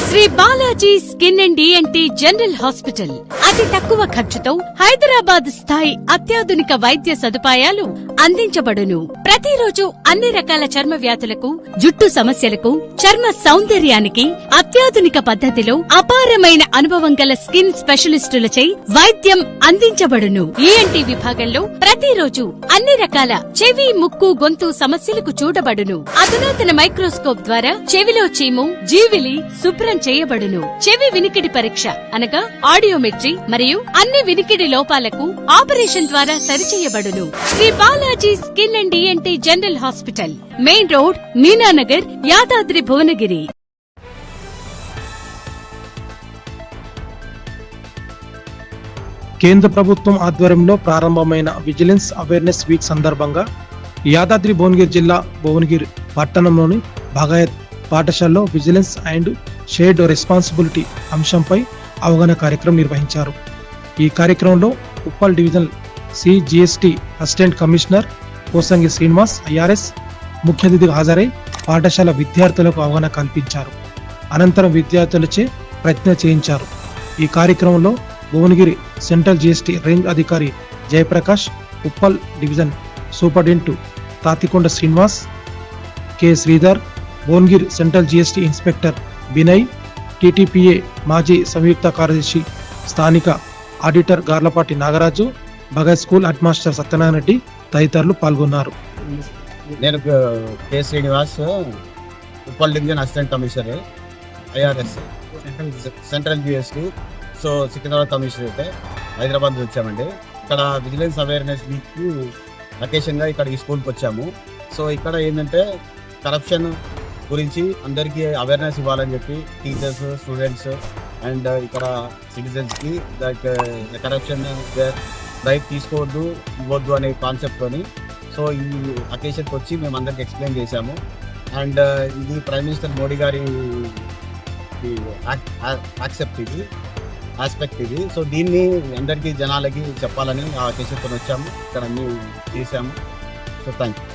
Shri Balaji skin and ENT general hospital అతి తక్కువ ఖర్చుతో హైదరాబాద్ స్థాయి అత్యాధునిక వైద్య సదుపాయాలు అందించబడును. ప్రతిరోజు అన్ని రకాల చర్మ వ్యాధులకు, జుట్టు సమస్యలకు, చర్మ సౌందర్యానికి అత్యాధునిక పద్ధతిలో అపారమైన అనుభవం గల స్కిన్ స్పెషలిస్టులచే వైద్యం అందించబడును. ENT విభాగంలో ప్రతిరోజు అన్ని రకాల చెవి, ముక్కు, గొంతు సమస్యలకు చూడబడును. అధునాతన మైక్రోస్కోప్ ద్వారా చెవిలో చీము, జీవిలి శుభ్రం చేయబడును. చెవి వినికిడి పరీక్ష అనగా ఆడియోమెట్రీ మరియు అన్ని వినికిడి లోపాలకు ఆపరేషన్ ద్వారా సరిచేయబడును. Sri Balaji skin and ENT general hospital, main road, Meenanagar, Yadadri, Bhuvanagiri. కేంద్ర ప్రభుత్వం ఆధ్వర్యంలో ప్రారంభమైన విజిలెన్స్ అవేర్నెస్ వీక్ సందర్భంగా యాదాద్రి భువనగిరి జిల్లా భువనగిరి పట్టణంలోని భగాయత్ పాఠశాలలో విజిలెన్స్ అండ్ షేర్డ్ రెస్పాన్సిబిలిటీ అంశంపై అవగాహన కార్యక్రమం నిర్వహించారు. ఈ కార్యక్రమంలో Uppal divisional CGST assistant commissioner Kosangi Srinivas IRS ముఖ్య అతిథిగా హాజరై పాఠశాల విద్యార్థులకు అవగాహన కల్పించారు. అనంతరం విద్యార్థులచే ప్రతిజ్ఞ చేయించారు. ఈ కార్యక్రమంలో భువనగిరి సెంట్రల్ GST రేంజ్ అధికారి Jayaprakash, Uppal division superintendent Tatikonda Srinivas, K. Sridhar, Bhuvanagiri central GST inspector Binay, TTPA మాజీ సంయుక్త కార్యదర్శి స్థానిక auditor Garlapati Nagaraju, Bhagat school head master Satyanarayana Reddy తదితరులు పాల్గొన్నారు. నేను K. Srinivas, Uppal division assistant commissioner IRS central GST. So Secunderabad commissioner అయితే హైదరాబాద్ వచ్చామండి. ఇక్కడ విజిలెన్స్ అవేర్నెస్ వీక్ అకేషన్గా ఇక్కడ ఈ స్కూల్కి వచ్చాము. సో ఇక్కడ ఏంటంటే కరప్షన్ గురించి అందరికీ అవేర్నెస్ ఇవ్వాలని చెప్పి టీచర్స్, స్టూడెంట్స్ అండ్ ఇక్కడ సిటిజన్స్కి దట్ కరప్షన్ రైట్ తీసుకోవద్దు, ఇవ్వద్దు అనే కాన్సెప్ట్తోని సో ఈ అకేషన్కి వచ్చి మేము అందరికి ఎక్స్ప్లెయిన్ చేశాము. అండ్ ఇది ప్రైమ్ మినిస్టర్ మోడీ గారి ఆస్పెక్ట్ ఇది. సో దీన్ని అందరికీ జనాలకి చెప్పాలని ఆ అకేషన్తో వచ్చాము. ఇక్కడ అన్నీ చేశాము. So thank you.